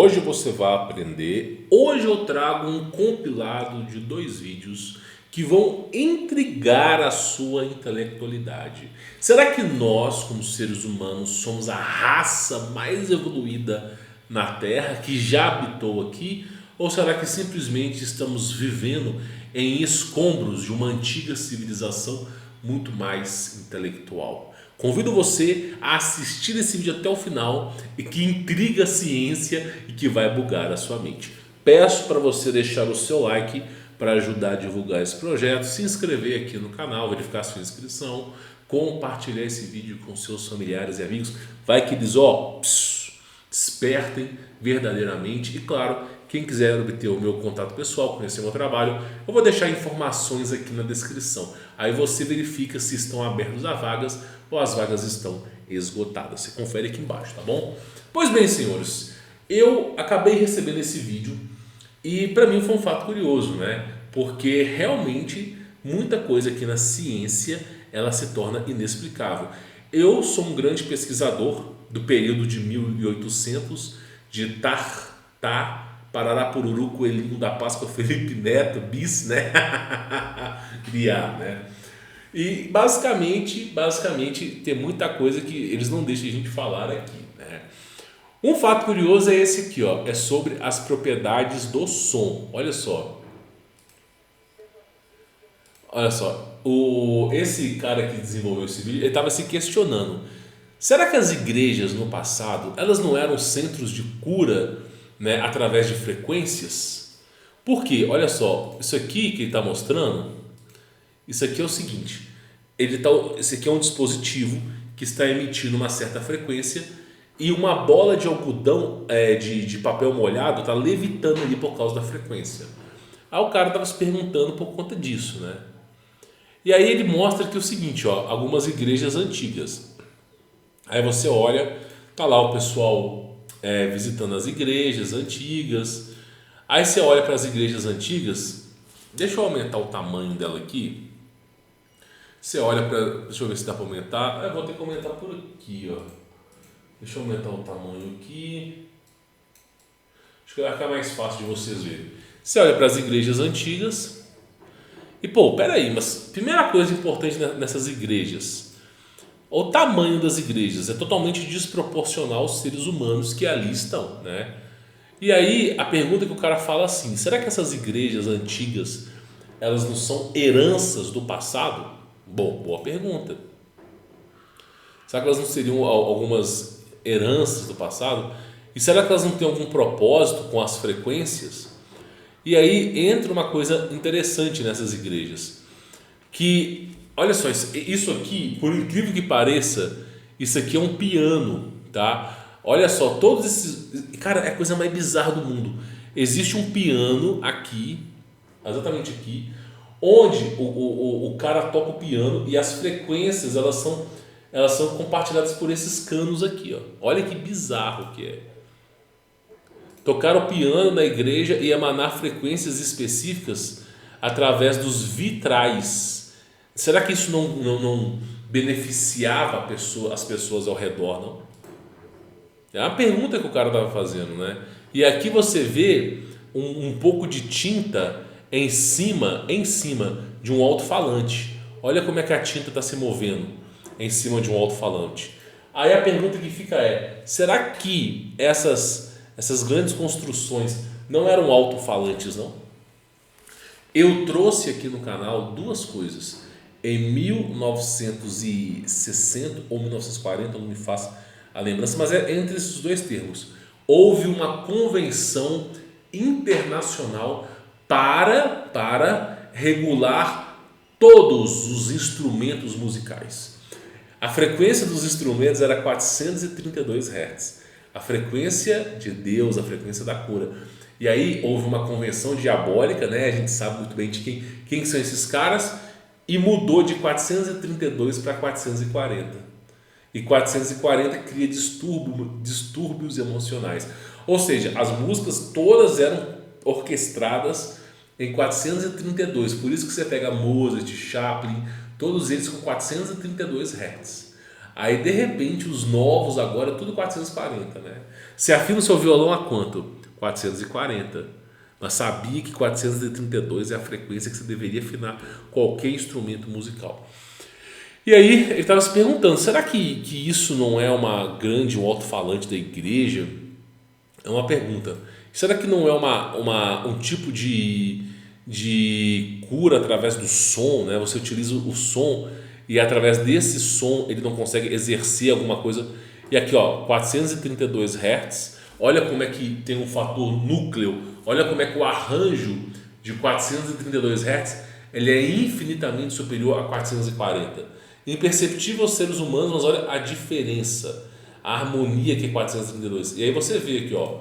Hoje você vai aprender. Hoje eu trago um compilado de 2 vídeos que vão intrigar a sua intelectualidade. Será que nós, como seres humanos, somos a raça mais evoluída na Terra que já habitou aqui? Ou será que simplesmente estamos vivendo em escombros de uma antiga civilização muito mais intelectual? Convido você a assistir esse vídeo até o final e que intriga a ciência e que vai bugar a sua mente. Peço para você deixar o seu like para ajudar a divulgar esse projeto, se inscrever aqui no canal, verificar sua inscrição, compartilhar esse vídeo com seus familiares e amigos. Vai que eles despertem verdadeiramente. E claro, quem quiser obter o meu contato pessoal, conhecer meu trabalho, eu vou deixar informações aqui na descrição. Aí você verifica se estão abertas as vagas ou as vagas estão esgotadas. Você confere aqui embaixo, tá bom? Pois bem, senhores, eu acabei recebendo esse vídeo e para mim foi um fato curioso, né? Porque realmente muita coisa aqui na ciência ela se torna inexplicável. Eu sou um grande pesquisador do período de 1800, de Pararapururu, Coelhinho da Páscoa, Felipe Neto, bis, né? Criar, né? E basicamente tem muita coisa que eles não deixam a gente falar aqui, né? Um fato curioso é esse aqui, ó, é sobre as propriedades do som. Olha só. Olha só, esse cara que desenvolveu esse vídeo, ele estava se questionando. Será que as igrejas no passado, elas não eram centros de cura, né, através de frequências? Por quê? Olha só, isso aqui que ele está mostrando, isso aqui é o seguinte, esse aqui é um dispositivo que está emitindo uma certa frequência e uma bola de algodão, de papel molhado, está levitando ali por causa da frequência. Aí o cara estava se perguntando por conta disso, né? E aí ele mostra que é o seguinte, ó, algumas igrejas antigas. Aí você olha, tá lá o pessoal visitando as igrejas antigas. Aí você olha para as igrejas antigas, deixa eu aumentar o tamanho dela aqui. Você olha para, deixa eu ver se dá para aumentar. Eu vou ter que aumentar por aqui, ó. Deixa eu aumentar o tamanho aqui. Acho que vai ficar mais fácil de vocês verem. Você olha para as igrejas antigas e pô, peraí, mas primeira coisa importante nessas igrejas, o tamanho das igrejas é totalmente desproporcional aos seres humanos que ali estão, né? E aí a pergunta que o cara fala assim, será que essas igrejas antigas elas não são heranças do passado? Bom, boa pergunta. Será que elas não seriam algumas heranças do passado? E será que elas não têm algum propósito com as frequências? E aí entra uma coisa interessante nessas igrejas, que, olha só, isso aqui, por incrível que pareça, isso aqui é um piano, tá? Olha só, todos esses, cara, é a coisa mais bizarra do mundo. Existe um piano aqui, exatamente aqui, onde o cara toca o piano e as frequências elas são compartilhadas por esses canos aqui, ó. Olha que bizarro que é. Tocar o piano na igreja e emanar frequências específicas através dos vitrais. Será que isso não beneficiava as pessoas ao redor, não? É uma pergunta que o cara estava fazendo, né? E aqui você vê um pouco de tinta em cima de um alto-falante. Olha como é que a tinta está se movendo em cima de um alto-falante. Aí a pergunta que fica é, será que essas grandes construções não eram alto-falantes, não? Eu trouxe aqui no canal duas coisas. Em 1960 ou 1940, não me faço a lembrança, mas é entre esses dois termos. Houve uma convenção internacional para regular todos os instrumentos musicais. A frequência dos instrumentos era 432 Hz. A frequência de Deus, a frequência da cura. E aí houve uma convenção diabólica, né? A gente sabe muito bem de quem são esses caras, e mudou de 432 para 440. E 440 cria distúrbios emocionais. Ou seja, as músicas todas eram orquestradas em 432. Por isso que você pega Mozart, Chaplin, todos eles com 432 Hz. Aí de repente os novos agora é tudo 440, né? Você afina o seu violão a quanto? 440. Mas sabia que 432 é a frequência que você deveria afinar qualquer instrumento musical. E aí ele estava se perguntando, será que isso não é um alto-falante da igreja? É uma pergunta. Será que não é um tipo de cura através do som, né? Você utiliza o som e através desse som ele não consegue exercer alguma coisa. E aqui, ó, 432 Hz, olha como é que tem um fator núcleo, olha como é que o arranjo de 432 Hz ele é infinitamente superior a 440. Imperceptível aos seres humanos, mas olha a diferença, a harmonia que é 432. E aí você vê aqui, ó,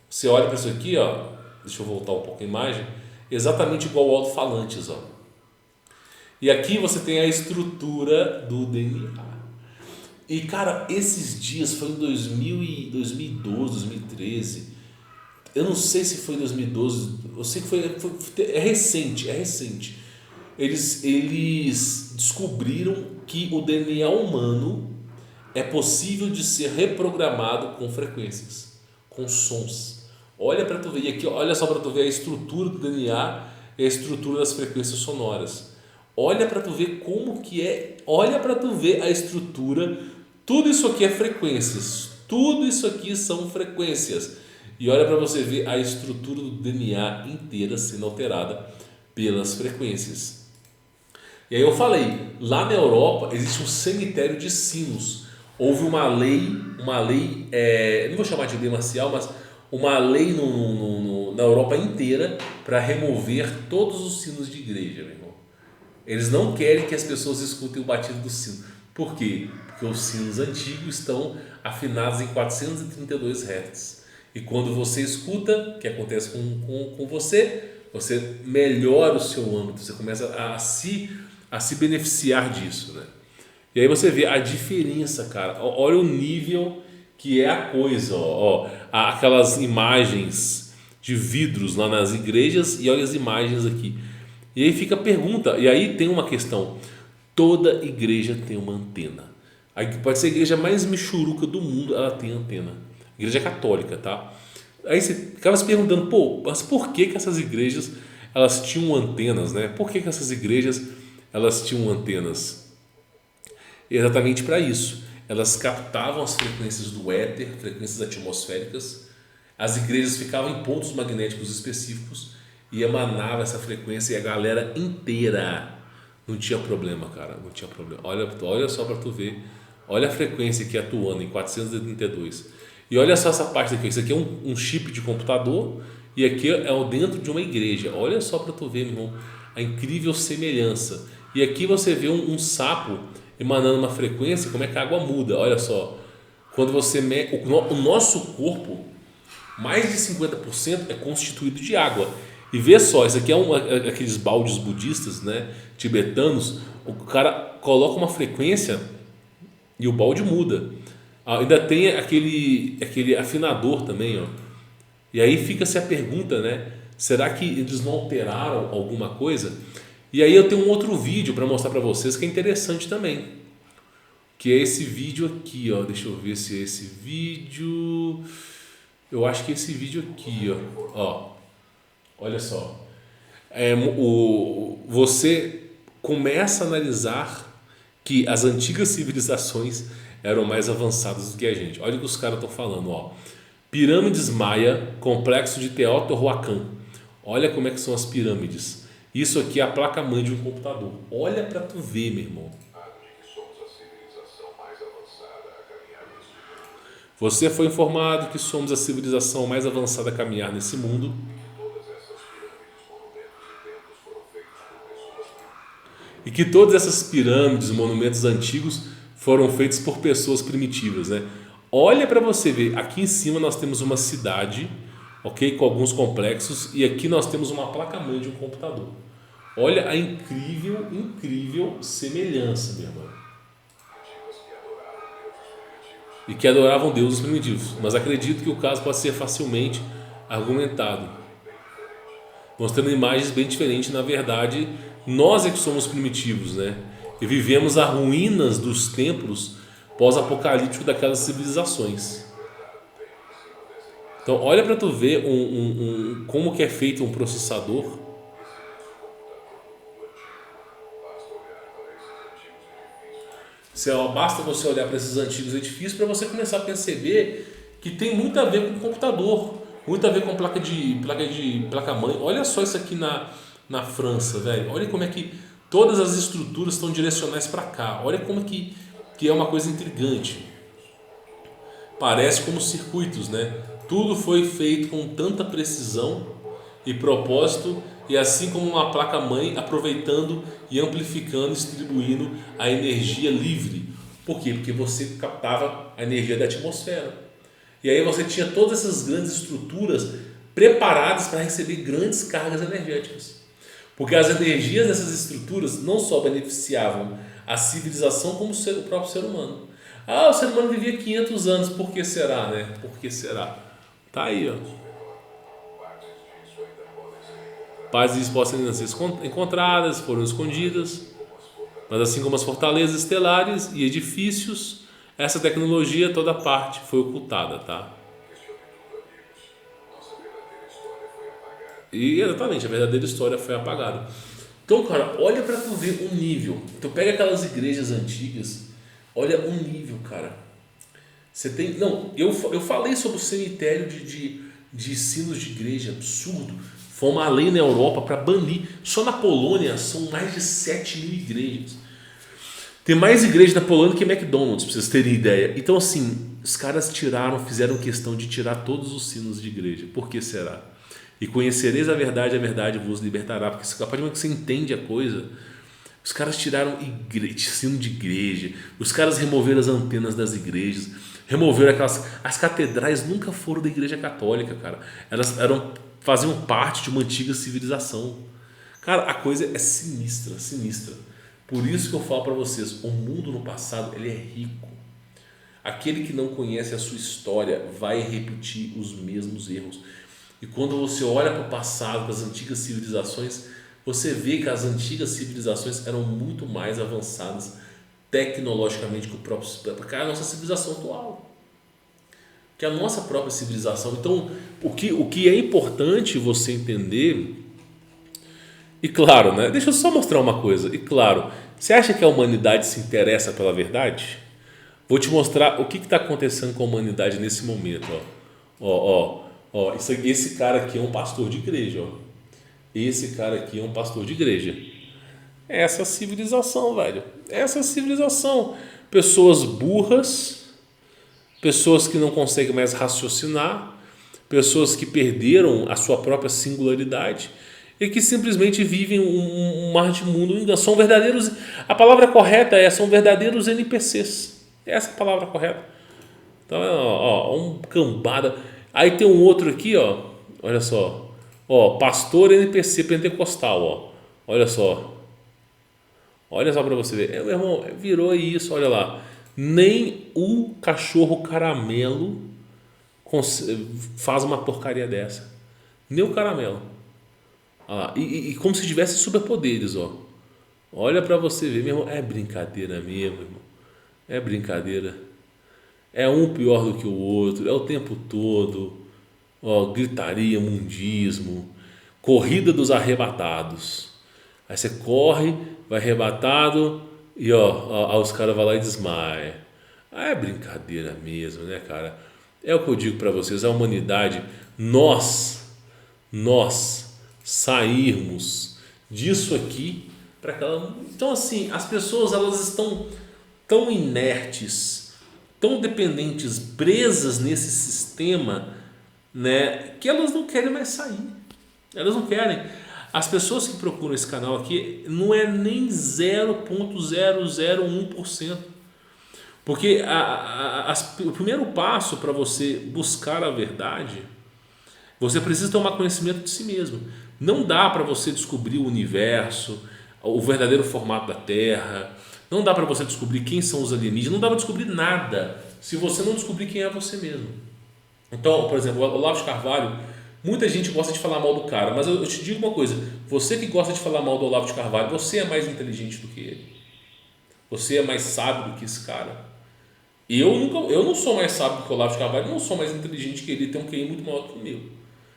você olha para isso aqui, ó, deixa eu voltar um pouco a imagem, exatamente igual ao alto-falantes, ó. E aqui você tem a estrutura do DNA. E cara, esses dias foi em 2012, 2013. Eu não sei se foi em 2012, eu sei que é recente. Eles descobriram que o DNA humano é possível de ser reprogramado com frequências, com sons. Olha para tu ver, e aqui olha só para tu ver a estrutura do DNA e a estrutura das frequências sonoras. Olha para tu ver como que é, olha para tu ver a estrutura. Tudo isso aqui é frequências, tudo isso aqui são frequências. E olha para você ver a estrutura do DNA inteira sendo alterada pelas frequências. E aí eu falei, lá na Europa existe um cemitério de sinos. Houve uma lei, não vou chamar de lei marcial, mas uma lei na Europa inteira para remover todos os sinos de igreja, meu irmão. Eles não querem que as pessoas escutem o batido do sino. Por quê? Porque os sinos antigos estão afinados em 432 Hz. E quando você escuta, o que acontece com você melhora o seu âmbito, você começa a se beneficiar disso, né? E aí você vê a diferença, cara. Olha o nível que é a coisa, ó. Aquelas imagens de vidros lá nas igrejas e olha as imagens aqui. E aí fica a pergunta, e aí tem uma questão. Toda igreja tem uma antena. Pode ser a igreja mais michuruca do mundo, ela tem antena. Igreja católica, tá? Aí você ficava se perguntando, pô, mas por que essas igrejas elas tinham antenas, né? Por que essas igrejas elas tinham antenas? Exatamente para isso. Elas captavam as frequências do éter, frequências atmosféricas. As igrejas ficavam em pontos magnéticos específicos e emanava essa frequência e a galera inteira não tinha problema, cara, não tinha problema. Olha só para tu ver, olha a frequência aqui atuando em 432. E olha só essa parte aqui, isso aqui é um chip de computador e aqui é o dentro de uma igreja. Olha só para tu ver, meu irmão, a incrível semelhança. E aqui você vê um sapo emanando uma frequência, como é que a água muda. Olha só, quando você o nosso corpo, mais de 50% é constituído de água. E vê só, isso aqui é aqueles baldes budistas, né, tibetanos. O cara coloca uma frequência e o balde muda. Ainda tem aquele afinador também, ó. E aí fica-se a pergunta, né? Será que eles não alteraram alguma coisa? E aí eu tenho um outro vídeo para mostrar para vocês que é interessante também. Que é esse vídeo aqui, ó. Deixa eu ver se é esse vídeo. Eu acho que é esse vídeo aqui, ó. Olha só. Você começa a analisar que as antigas civilizações eram mais avançadas do que a gente. Olha o que os caras estão falando, ó. Pirâmides Maia, complexo de Teotihuacan. Olha como é que são as pirâmides. Isso aqui é a placa-mãe de um computador. Olha para tu ver, meu irmão. Você foi informado que somos a civilização mais avançada a caminhar nesse mundo. E que todas essas pirâmides, monumentos antigos foram feitos por pessoas primitivas, né? Olha para você ver, aqui em cima nós temos uma cidade, ok, com alguns complexos, e aqui nós temos uma placa-mãe de um computador. Olha a incrível semelhança, meu irmão. E que adoravam deuses primitivos, mas acredito que o caso pode ser facilmente argumentado, mostrando imagens bem diferentes. Na verdade, nós é que somos primitivos, né? E vivemos as ruínas dos templos pós-apocalíptico daquelas civilizações. Então olha para tu ver como que é feito um processador. Basta você olhar para esses antigos edifícios para você começar a perceber que tem muito a ver com computador, muito a ver com placa-mãe. Olha só isso aqui na França, velho. Olha como é que todas as estruturas estão direcionais para cá. Olha como que é uma coisa intrigante. Parece como circuitos, né? Tudo foi feito com tanta precisão e propósito, e assim como uma placa-mãe aproveitando e amplificando, distribuindo a energia livre. Por quê? Porque você captava a energia da atmosfera. E aí você tinha todas essas grandes estruturas preparadas para receber grandes cargas energéticas. Porque as energias dessas estruturas não só beneficiavam a civilização como o próprio ser humano. O ser humano vivia 500 anos, por que será, né? Por que será? Tá aí, ó. Paz e respostas ainda ser encontradas, foram escondidas, mas assim como as fortalezas estelares e edifícios, essa tecnologia toda parte foi ocultada, tá? E exatamente, a verdadeira história foi apagada. Então, cara, olha para tu ver o nível. Tu pega aquelas igrejas antigas, olha o nível, cara. Você tem, não, eu falei sobre o cemitério de sinos de igreja, absurdo. Foi uma lei na Europa para banir. Só na Polônia são mais de 7.000 igrejas. Tem mais igreja na Polônia que McDonald's, pra vocês terem ideia. Então, assim, os caras fizeram questão de tirar todos os sinos de igreja. Por que será? E conhecereis a verdade vos libertará. Porque a partir do momento que você entende a coisa, os caras tiraram sino de igreja, os caras removeram as antenas das igrejas, removeram as catedrais nunca foram da igreja católica, cara. Elas faziam parte de uma antiga civilização. Cara, a coisa é sinistra, sinistra. Por isso que eu falo para vocês, o mundo no passado ele é rico. Aquele que não conhece a sua história vai repetir os mesmos erros. E quando você olha para o passado, para as antigas civilizações, você vê que as antigas civilizações eram muito mais avançadas tecnologicamente que a nossa civilização atual. Que a nossa própria civilização. Então, o que é importante você entender, e claro, né? Deixa eu só mostrar uma coisa, e claro, você acha que a humanidade se interessa pela verdade? Vou te mostrar o que está acontecendo com a humanidade nesse momento. Esse cara aqui é um pastor de igreja. Esse cara aqui é um pastor de igreja. Essa civilização, velho. Essa civilização. Pessoas burras, pessoas que não conseguem mais raciocinar, pessoas que perderam a sua própria singularidade e que simplesmente vivem um mar de mundo. São verdadeiros. A palavra correta são verdadeiros NPCs. Essa é a palavra correta. Então, um cambada. Aí tem um outro aqui, olha só. Pastor NPC pentecostal, olha só. Olha só para você ver. Meu irmão, virou isso, olha lá. Nem o cachorro caramelo faz uma porcaria dessa. Nem o caramelo. E como se tivesse superpoderes, Olha para você ver, meu irmão. É brincadeira mesmo, irmão. É brincadeira. É um pior do que o outro. É o tempo todo. Gritaria, mundismo, corrida dos arrebatados. Aí você corre, vai arrebatado e os caras vão lá e desmaia. É brincadeira mesmo, né, cara? É o que eu digo para vocês, a humanidade, nós sairmos disso aqui para aquela. Então, assim, as pessoas elas estão tão inertes, tão dependentes, presas nesse sistema, né, que elas não querem mais sair. Elas não querem. As pessoas que procuram esse canal aqui não é nem 0,001%. Porque o primeiro passo para você buscar a verdade, você precisa tomar conhecimento de si mesmo. Não dá para você descobrir o universo, o verdadeiro formato da Terra. Não dá para você descobrir quem são os alienígenas. Não dá para descobrir nada se você não descobrir quem é você mesmo. Então, por exemplo, o Olavo de Carvalho, muita gente gosta de falar mal do cara, mas eu te digo uma coisa, você que gosta de falar mal do Olavo de Carvalho, você é mais inteligente do que ele. Você é mais sábio do que esse cara. Eu não sou mais sábio que o Olavo de Carvalho, eu não sou mais inteligente que ele, tem um QI muito maior que o meu.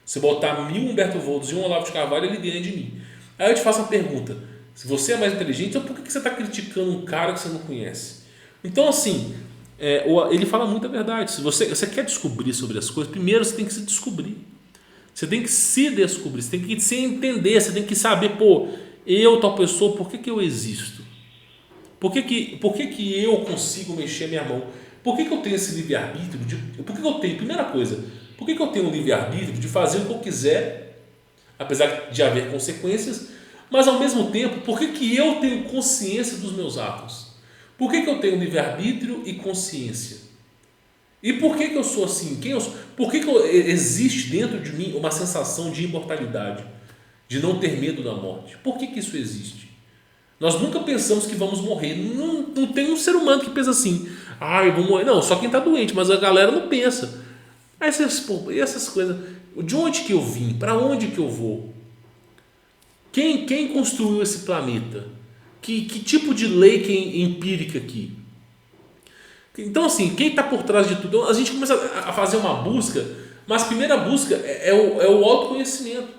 Se botar 1000 Humberto Voltos e um Olavo de Carvalho, ele ganha de mim. Aí eu te faço a pergunta, se você é mais inteligente, então por que você está criticando um cara que você não conhece? Então assim, ele fala muita verdade. Se você quer descobrir sobre as coisas, primeiro você tem que se descobrir. Você tem que se descobrir, você tem que se entender, você tem que saber, pô, eu, tal pessoa, por que eu existo? Por que eu consigo mexer minha mão? Por que eu tenho esse livre-arbítrio? Por que eu tenho, primeira coisa, por que eu tenho um livre-arbítrio de fazer o que eu quiser, apesar de haver consequências, mas ao mesmo tempo, por que eu tenho consciência dos meus atos? Por que eu tenho livre-arbítrio e consciência? E por que eu sou assim? Quem eu sou? Por que existe dentro de mim uma sensação de imortalidade? De não ter medo da morte? Por que isso existe? Nós nunca pensamos que vamos morrer. Não tem um ser humano que pensa assim, eu vou morrer. Não, só quem está doente, mas a galera não pensa. Essas coisas, de onde que eu vim? Para onde que eu vou? Quem construiu esse planeta? Que tipo de lei que é empírica aqui? Então assim, quem está por trás de tudo? A gente começa a fazer uma busca, mas a primeira busca é o autoconhecimento.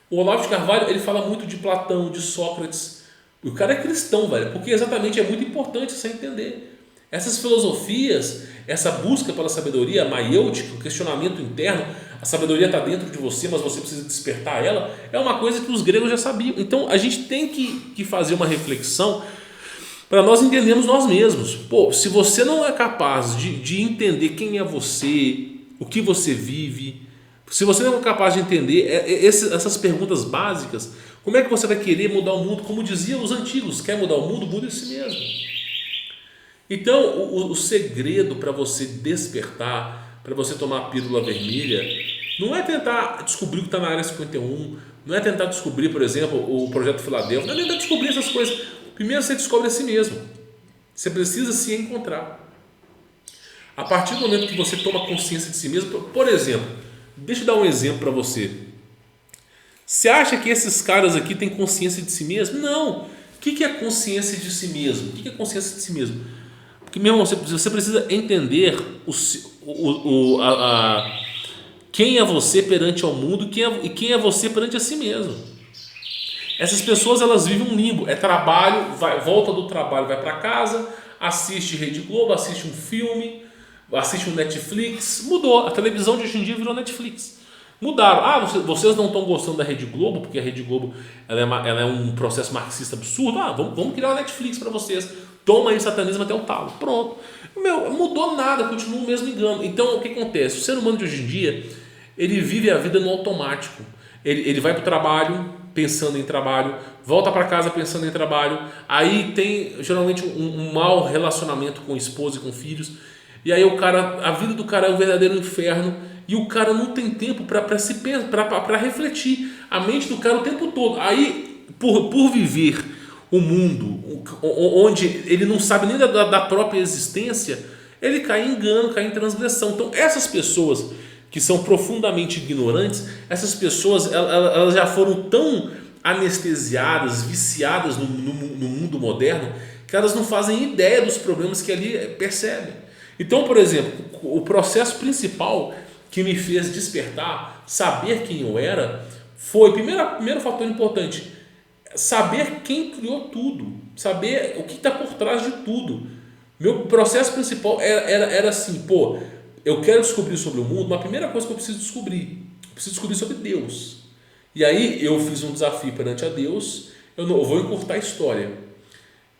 O Olavo de Carvalho, ele fala muito de Platão, de Sócrates. O cara é cristão, velho, porque exatamente é muito importante você entender. Essas filosofias, essa busca pela sabedoria maiêutica, o questionamento interno, a sabedoria está dentro de você, mas você precisa despertar ela, é uma coisa que os gregos já sabiam. Então a gente tem que fazer uma reflexão para nós entendermos nós mesmos. Pô, se você não é capaz de entender quem é você, o que você vive, se você não é capaz de entender essas perguntas básicas, como é que você vai querer mudar o mundo? Como diziam os antigos, quer mudar o mundo? Muda em si mesmo. Então, o segredo para você despertar, para você tomar a pílula vermelha, não é tentar descobrir o que está na área 51, não é tentar descobrir, por exemplo, o Projeto Filadélfia, não é tentar descobrir essas coisas. Primeiro você descobre a si mesmo. Você precisa se encontrar. A partir do momento que você toma consciência de si mesmo, por exemplo, deixa eu dar um exemplo para você. Você acha que esses caras aqui têm consciência de si mesmo? Não. O que é consciência de si mesmo? O que é consciência de si mesmo? Porque, meu irmão, você precisa entender quem é você perante ao mundo e quem é você perante a si mesmo. Essas pessoas, elas vivem um limbo. É trabalho, volta do trabalho, vai para casa, assiste Rede Globo, assiste um filme, assiste um Netflix. Mudou. A televisão de hoje em dia virou Netflix. Mudaram. Vocês não estão gostando da Rede Globo, porque a Rede Globo ela é um processo marxista absurdo. Vamos criar uma Netflix para vocês. Toma aí satanismo até o talo. Pronto. Mudou nada, continua o mesmo engano. Então, o que acontece? O ser humano de hoje em dia, ele vive a vida no automático. Ele vai para o trabalho pensando em trabalho, volta para casa pensando em trabalho, aí tem geralmente um mau relacionamento com esposa e com filhos, e aí a vida do cara é um verdadeiro inferno, e o cara não tem tempo para refletir, a mente do cara o tempo todo. Aí, por viver o mundo onde ele não sabe nem da própria existência, ele cai em engano, cai em transgressão. Então essas pessoas que são profundamente ignorantes, essas pessoas elas já foram tão anestesiadas, viciadas no mundo moderno, que elas não fazem ideia dos problemas que ali percebem. Então, por exemplo, o processo principal que me fez despertar, saber quem eu era, foi, primeiro fator importante, saber quem criou tudo, saber o que está por trás de tudo. Meu processo principal era assim, eu quero descobrir sobre o mundo, mas a primeira coisa que eu preciso descobrir sobre Deus. E aí eu fiz um desafio perante a Deus, eu vou encurtar a história.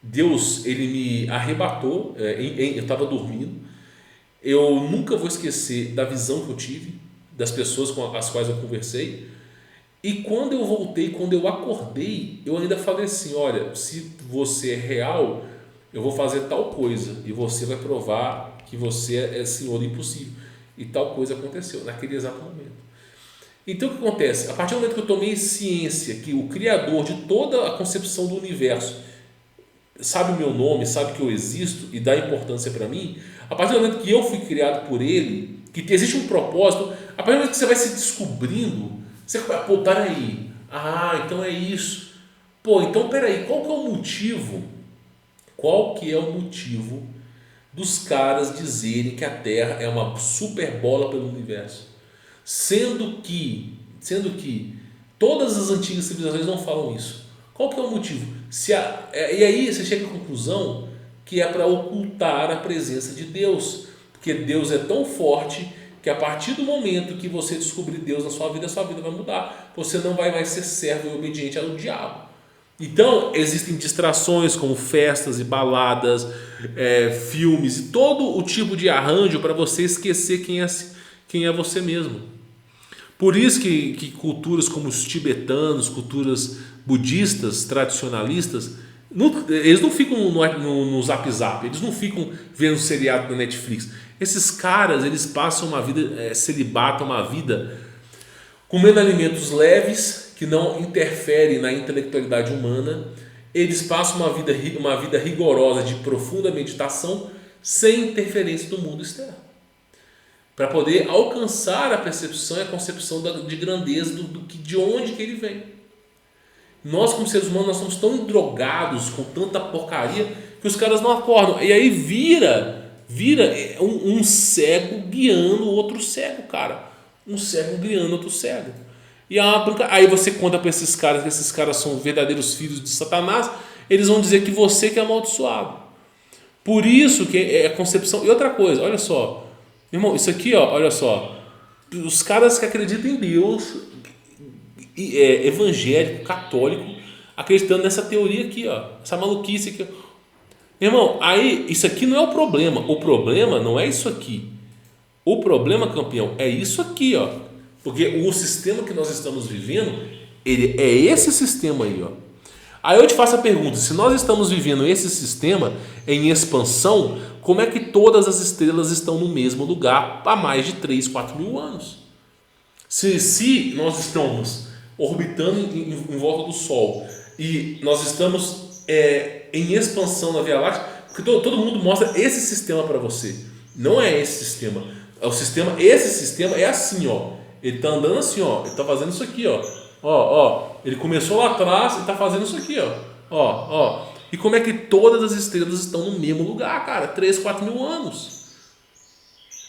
Deus, ele me arrebatou, eu estava dormindo, eu nunca vou esquecer da visão que eu tive, das pessoas com as quais eu conversei, e quando eu voltei, quando eu acordei, eu ainda falei assim, olha, se você é real, eu vou fazer tal coisa, e você vai provar que você é senhor do impossível. E tal coisa aconteceu naquele exato momento. Então o que acontece? A partir do momento que eu tomei ciência que o Criador de toda a concepção do universo sabe o meu nome, sabe que eu existo e dá importância para mim, a partir do momento que eu fui criado por Ele, que existe um propósito, a partir do momento que você vai se descobrindo, você vai, peraí, então é isso. Então peraí, qual que é o motivo dos caras dizerem que a Terra é uma super bola pelo universo, sendo que todas as antigas civilizações não falam isso. Qual que é o motivo? E aí você chega à conclusão que é para ocultar a presença de Deus, porque Deus é tão forte que a partir do momento que você descobrir Deus na sua vida vai mudar. Você não vai mais ser servo e obediente ao diabo. Então, existem distrações como festas e baladas, filmes e todo o tipo de arranjo para você esquecer quem é você mesmo. Por isso que culturas como os tibetanos, culturas budistas, tradicionalistas, eles não ficam no Zap Zap, eles não ficam vendo seriado na Netflix. Esses caras, eles passam uma vida, celibatam uma vida comendo alimentos leves, que não interferem na intelectualidade humana. Eles passam uma vida rigorosa de profunda meditação, sem interferência do mundo externo, para poder alcançar a percepção e a concepção de grandeza de onde que ele vem. Nós, como seres humanos, nós somos tão drogados com tanta porcaria que os caras não acordam. E aí vira um cego guiando outro cego, cara. Um cego guiando outro cego. E aí você conta para esses caras que esses caras são verdadeiros filhos de Satanás, eles vão dizer que você que é amaldiçoado. Por isso que é a concepção. E outra coisa, olha só, irmão, isso aqui, ó, olha só, os caras que acreditam em Deus, evangélico, católico, acreditando nessa teoria aqui, ó, essa maluquice aqui. Irmão, aí isso aqui não é o problema. O problema não é isso aqui. O problema, campeão, é isso aqui, ó. Porque o sistema que nós estamos vivendo, ele é esse sistema aí, ó. Aí eu te faço a pergunta: se nós estamos vivendo esse sistema em expansão, como é que todas as estrelas estão no mesmo lugar há mais de 3, 4 mil anos? Se nós estamos orbitando em volta do Sol e nós estamos em expansão na Via Láctea, porque todo mundo mostra esse sistema para você. Não é esse sistema. Esse sistema é assim, ó. Ele está andando assim, ó. Ele está fazendo isso aqui, ó. Ele começou lá atrás e está fazendo isso aqui, ó. E como é que todas as estrelas estão no mesmo lugar, cara? 3, 4 mil anos.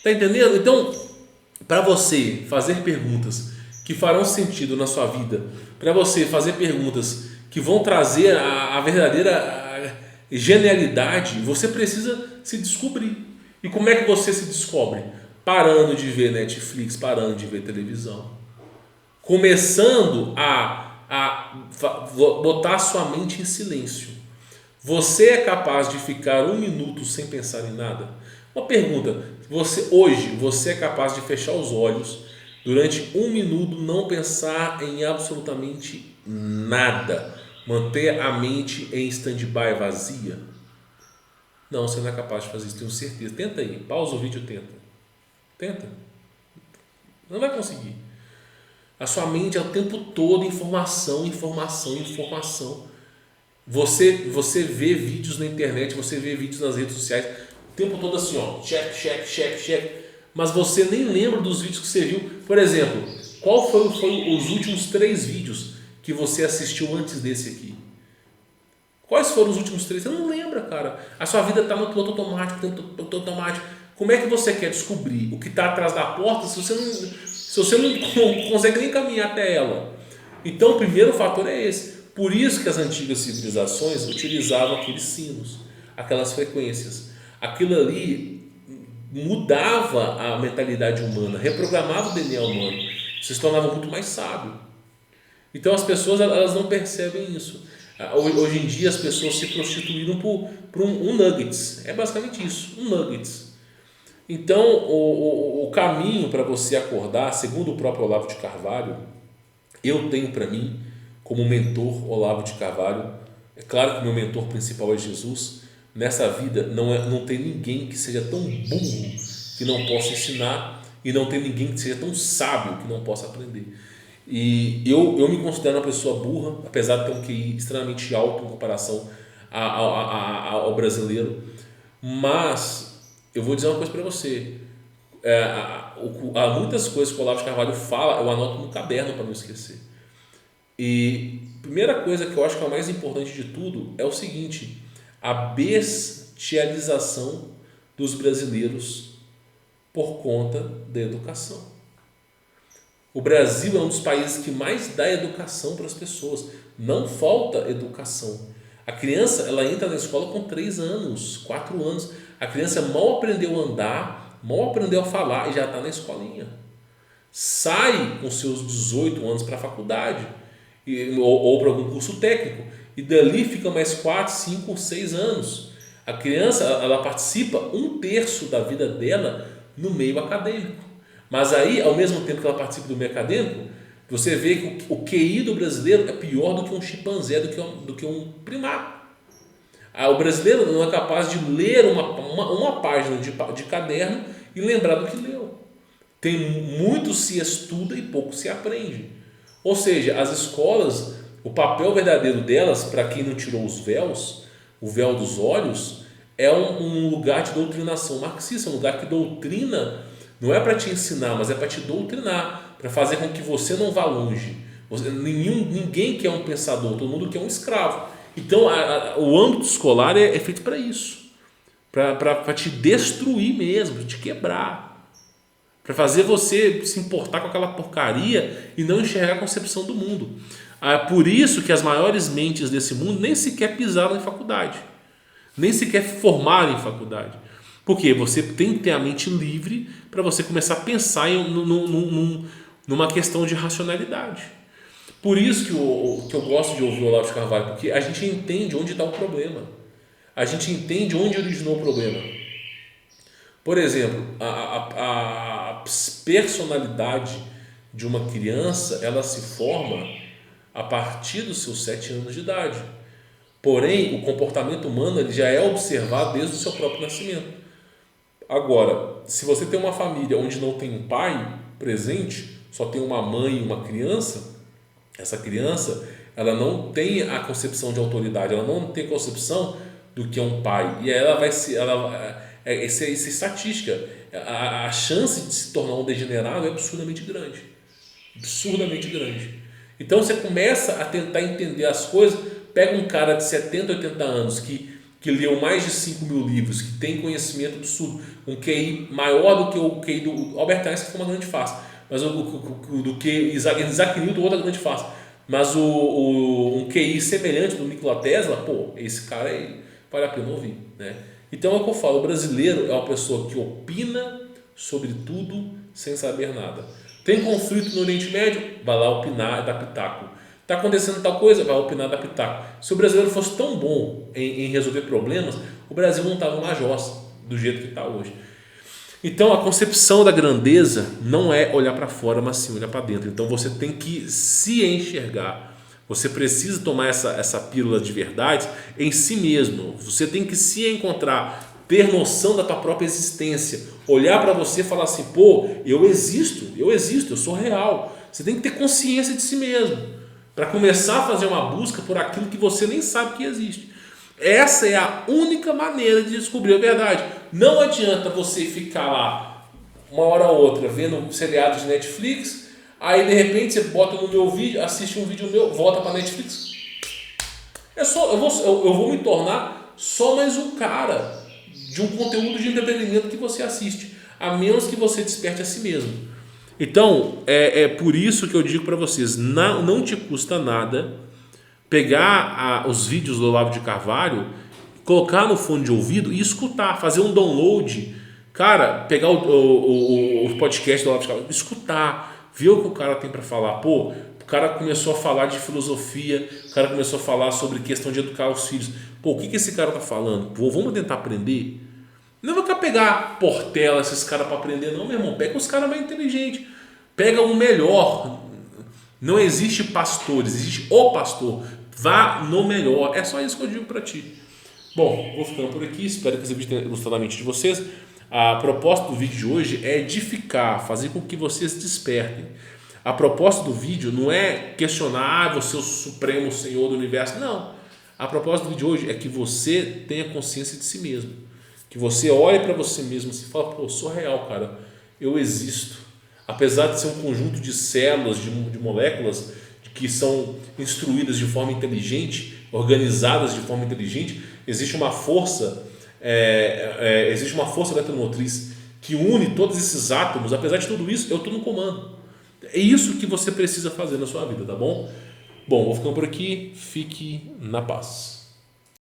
Tá entendendo? Então, para você fazer perguntas que farão sentido na sua vida, para você fazer perguntas que vão trazer a verdadeira genialidade, você precisa se descobrir. E como é que você se descobre? Parando de ver Netflix, parando de ver televisão, começando a botar sua mente em silêncio. Você é capaz de ficar 1 minuto sem pensar em nada? Uma pergunta: hoje você é capaz de fechar os olhos durante 1 minuto, não pensar em absolutamente nada, manter a mente em stand-by vazia? Não, você não é capaz de fazer isso, tenho certeza. Tenta aí, pausa o vídeo, tenta. Não vai conseguir. A sua mente é o tempo todo informação. Você vê vídeos na internet, você vê vídeos nas redes sociais, o tempo todo assim, ó, check. Mas você nem lembra dos vídeos que você viu. Por exemplo, qual foi os últimos 3 vídeos que você assistiu antes desse aqui? Quais foram os últimos 3? Você não lembra, cara. A sua vida está no piloto automático. Como é que você quer descobrir o que está atrás da porta se você não consegue nem caminhar até ela? Então, o primeiro fator é esse. Por isso que as antigas civilizações utilizavam aqueles sinos, aquelas frequências. Aquilo ali mudava a mentalidade humana, reprogramava o DNA humano. Você se tornava muito mais sábio. Então, as pessoas elas não percebem isso. Hoje em dia, as pessoas se prostituíram por um nuggets. É basicamente isso, um nuggets. Então, o caminho para você acordar, segundo o próprio Olavo de Carvalho, eu tenho para mim, como mentor, Olavo de Carvalho, é claro que meu mentor principal é Jesus. Nessa vida não tem ninguém que seja tão burro que não possa ensinar, e não tem ninguém que seja tão sábio que não possa aprender. E eu me considero uma pessoa burra, apesar de ter um QI extremamente alto em comparação ao brasileiro. Mas eu vou dizer uma coisa para você: há muitas coisas que o Olavo de Carvalho fala, eu anoto no caderno para não esquecer. E a primeira coisa que eu acho que é a mais importante de tudo é o seguinte: a bestialização dos brasileiros por conta da educação. O Brasil é um dos países que mais dá educação para as pessoas. Não falta educação. A criança, ela entra na escola com 3 anos, 4 anos. A criança mal aprendeu a andar, mal aprendeu a falar e já está na escolinha. Sai com seus 18 anos para a faculdade ou para algum curso técnico. E dali fica mais 4, 5, 6 anos. A criança, ela participa 1/3 da vida dela no meio acadêmico. Mas aí, ao mesmo tempo que ela participa do meio acadêmico, você vê que o QI do brasileiro é pior do que um chimpanzé, do que um primato. O brasileiro não é capaz de ler uma página de caderno e lembrar do que leu. Muito se estuda e pouco se aprende. Ou seja, as escolas, o papel verdadeiro delas, para quem não tirou os véus, o véu dos olhos, é um lugar de doutrinação marxista, um lugar que doutrina, não é para te ensinar, mas é para te doutrinar, para fazer com que você não vá longe. Ninguém quer um pensador, todo mundo quer um escravo. Então, o âmbito escolar é feito para isso, para te destruir mesmo, para te quebrar, para fazer você se importar com aquela porcaria e não enxergar a concepção do mundo. Por isso que as maiores mentes desse mundo nem sequer pisaram em faculdade, nem sequer formaram em faculdade. Porque você tem que ter a mente livre para você começar a pensar numa questão de racionalidade. Por isso que eu gosto de ouvir o Olavo de Carvalho, porque a gente entende onde está o problema. A gente entende onde originou o problema. Por exemplo, a personalidade de uma criança, ela se forma a partir dos seus 7 anos de idade. Porém, o comportamento humano ele já é observado desde o seu próprio nascimento. Agora, se você tem uma família onde não tem um pai presente, só tem uma mãe e uma criança, essa criança ela não tem a concepção de autoridade, ela não tem concepção do que é um pai. E ela vai se... Essa é estatística. A chance de se tornar um degenerado é absurdamente grande. Absurdamente grande. Então você começa a tentar entender as coisas, pega um cara de 70, 80 anos que leu mais de 5.000 livros, que tem conhecimento absurdo, um QI maior do que o QI do Albert Einstein, que foi uma grande farsa, mas do que Isaac Newton, outra grande farsa, mas um QI semelhante do Nikola Tesla, esse cara aí vale a pena ouvir, né? Então é o que eu falo, o brasileiro é uma pessoa que opina sobre tudo sem saber nada. Tem conflito no Oriente Médio? Vai lá opinar e dar pitaco. Está acontecendo tal coisa? Vai opinar e dar pitaco. Se o brasileiro fosse tão bom em resolver problemas, o Brasil não estava uma jossa do jeito que está hoje. Então a concepção da grandeza não é olhar para fora, mas sim olhar para dentro. Então você tem que se enxergar. Você precisa tomar essa pílula de verdade em si mesmo. Você tem que se encontrar, ter noção da tua própria existência, olhar para você e falar assim, eu existo, eu sou real. Você tem que ter consciência de si mesmo, para começar a fazer uma busca por aquilo que você nem sabe que existe. Essa é a única maneira de descobrir a verdade. Não adianta você ficar lá uma hora ou outra vendo seriado de Netflix, aí de repente você bota no meu vídeo, assiste um vídeo meu, volta para Netflix. Eu vou me tornar só mais um cara de um conteúdo de entretenimento que você assiste, a menos que você desperte a si mesmo. Então, é por isso que eu digo para vocês, não te custa nada pegar os vídeos do Olavo de Carvalho, colocar no fone de ouvido e escutar, fazer um download, cara, pegar o podcast do Olavo de Carvalho, escutar, ver o que o cara tem para falar. O cara começou a falar de filosofia, o cara começou a falar sobre questão de educar os filhos. O que esse cara tá falando? Vamos tentar aprender? Não vai pegar Portela, esses caras para aprender, não, meu irmão. Pega os caras mais inteligentes. Pega o melhor. Não existe pastores, existe o pastor. Vá no melhor. É só isso que eu digo para ti. Bom, vou ficando por aqui. Espero que esse vídeo tenha ilustrado a mente de vocês. A proposta do vídeo de hoje é edificar, fazer com que vocês despertem. A proposta do vídeo não é questionar você é o supremo senhor do universo. Não. A proposta do vídeo de hoje é que você tenha consciência de si mesmo. Que você olhe para você mesmo e fala, eu sou real, cara. Eu existo. Apesar de ser um conjunto de células, de moléculas que são instruídas de forma inteligente, organizadas de forma inteligente, existe uma força existe uma força eletromotriz que une todos esses átomos. Apesar de tudo isso, eu estou no comando. É isso que você precisa fazer na sua vida, tá bom? Bom, vou ficando por aqui. Fique na paz.